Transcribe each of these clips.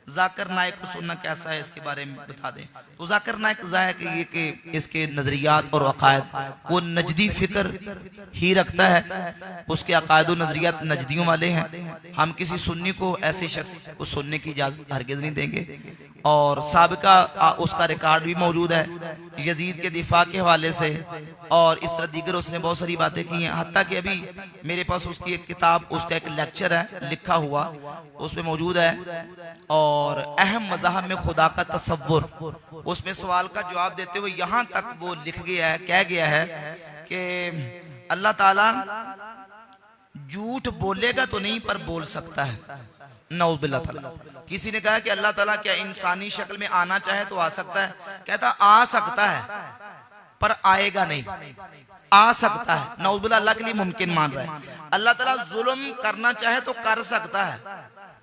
जाकिर नाइक को सुनना कैसा है इसके बारे में बता दें। तो जाकिर नाइक ये कि इसके नजरियात और अकायद वो नजदी फिक्र ही रखता है, उसके अकायद और नजरियात नजदियों वाले हैं। हम किसी सुन्नी को ऐसे शख्स को सुनने की इजाजत हरगिज नहीं देंगे। और साबिका उसका रिकॉर्ड भी मौजूद है यजीद के दिफा के हवाले से, और इस तरह दीगर उसने बहुत सारी बातें की हैं। हत्ता कि अभी मेरे पास उसकी एक किताब, उसका एक लेक्चर है लिखा हुआ, उसमें मौजूद है। और अहम मज़हब में खुदा का तसव्वुर, उसमें सवाल का जवाब देते हुए यहाँ तक वो लिख गया है, कह गया है कि अल्लाह ताला झूठ बोलेगा तो नहीं पर बोल सकता है। नऊज़ुबिल्लाह ताला। किसी ने कहा कि अल्लाह ताला क्या इंसानी शक्ल में आना चाहे तो आ सकता है? कहता आ सकता है पर आएगा नहीं, आ सकता है। नऊज़ुबिल्लाह अल्लाह के लिए मुमकिन मान रहा है। अल्लाह ताला जुल्म करना चाहे तो कर सकता है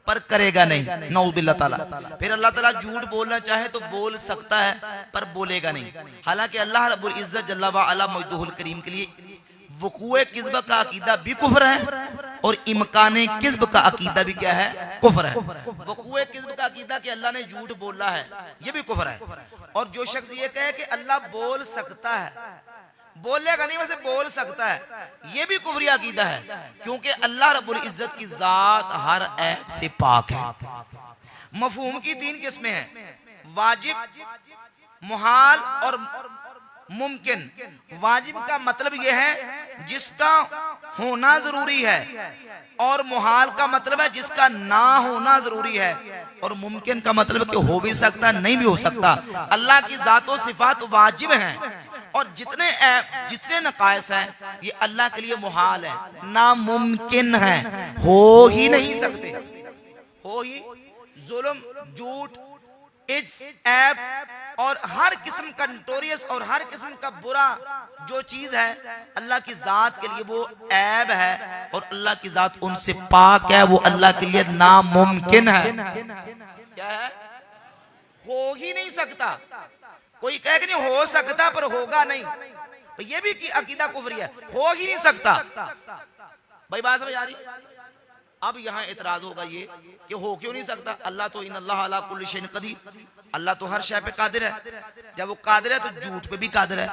पर करेगा नहीं, नऊज़ुबिल्लाह ताला। फिर अल्लाह ताला झूठ बोलना चाहे तो बोल सकता है पर बोलेगा नहीं। हालांकि अल्लाह रब्बुल इज्जत जल्ला व अला मजदुहुल करीम के लिए वक़ूए किज़्ब का अकीदा भी कुफ्र है और इम्काने किज़्ब का अकीदा भी क्या है? कुफ्र है। वक़ूए किज़्ब का अकीदा कि अल्लाह ने झूठ बोला है, ये भी कुफ्र है। और जो शख्स ये कहे कि अल्लाह बोल सकता है, बोलेगा नहीं वैसे बोल सकता है, ये भी कुफ्री अकीदा है। क्योंकि अल्लाह रब्बुल इज्जत की जात हर ऐब से पाक है। मफहूम की तीन किस्में हैं, वाजिब, मुहाल और मुमकिन। वाजिब का मतलब यह है जिसका होना जरूरी है, और मुहाल का मतलब है जिसका ना होना जरूरी है, और मुमकिन का मतलब कि हो भी सकता नहीं भी हो सकता। अल्लाह की जातो सिफात वाजिब हैं, और जितने नकायस हैं ये अल्लाह के लिए मुहाल है, नामुमकिन है, हो ही नहीं सकते। हो ही जुल्म, झूठ, ऐब और हर किस्म का नोटोरियस और हर किस्म का बुरा जो चीज है अल्लाह की जात के लिए वो ऐब है, और अल्लाह की जात उनसे पाक है, वो अल्लाह के लिए नामुमकिन है। क्या है? हो ही नहीं सकता। कोई कहे कि नहीं हो सकता पर होगा नहीं, तो ये भी की अकीदा कुफरी है, हो ही नहीं सकता। भाई बात समझ आ रही? अब यहाँ इतराज होगा ये कि हो क्यों नहीं सकता? अल्लाह तो इन्नल्लाह अला कुल्लि शैइन क़दीर, अल्लाह तो हर शय पे कादिर है। जब वो कादिर है तो झूठ पे भी कादिर है।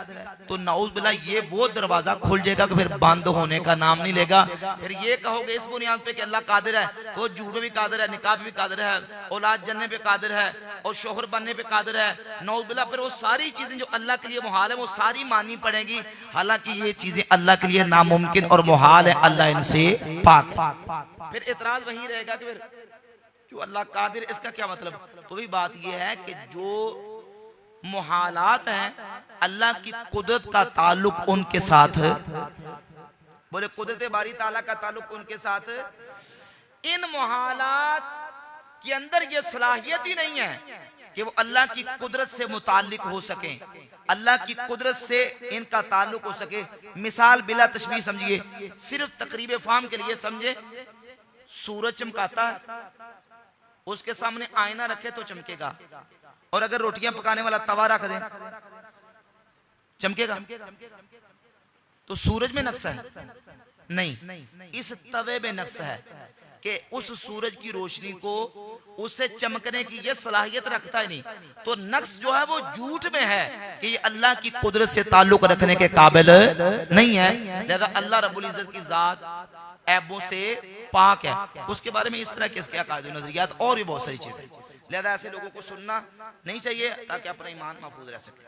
तो नाउज़ बिल्लाह ये वो दरवाजा खुल जाएगा कि फिर बंद होने का नाम नहीं लेगा। फिर ये कहोगे इस बुनियाद पे कि अल्लाह कादिर है तो झूठ पे भी कादिर है, निकाह पे भी कादिर है, औलाद जन्ने पे कादिर है, और शोहर बनने पे कादिर है। नाउज़ बिल्लाह फिर वो सारी चीजें जो अल्लाह के लिए मुहाल है वो सारी माननी पड़ेगी, हालांकि ये चीजें अल्लाह के लिए नामुमकिन और मुहाल है, अल्लाह इनसे पाक है। फिर इतराज वही रहेगा कि फिर जो अल्लाह कादिर, इसका क्या मतलब? तो भी बात यह है कि जो मुहालात हैं अल्लाह की कुदरत का ताल्लुक उनके साथ है। बोले कुदरत बारी ताला का ताल्लुक उनके साथ, इन मुहालात के अंदर ये सलाहियत ही नहीं है कि वो अल्लाह की कुदरत से मुताल्लिक हो सके, अल्लाह की कुदरत से इनका ताल्लुक हो सके। मिसाल बिला तशबीह समझिए, सिर्फ तकरीब फाहम के लिए समझे। सूरज चमकाता है, उसके सामने आईना रखे तो चमकेगा, और अगर रोटियां पकाने वाला तवा रख दे चमकेगा? तो सूरज में नक्शा है? नहीं, इस तवे में नक्शा है कि उस सूरज की रोशनी को उससे चमकने की ये सलाहियत रखता है नहीं। तो नक्श जो है वो झूठ में है कि ये अल्लाह की कुदरत से ताल्लुक रखने के काबिल नहीं है। लिहाजा अल्लाह रब्बुल इज्जत की जात ऐबों से पाक है। उसके बारे में इस तरह के इसके अकायद नजरियात और भी बहुत सारी चीजें, लिहाजा ऐसे लोगों को सुनना नहीं चाहिए ताकि अपना ईमान महफूज रह सके।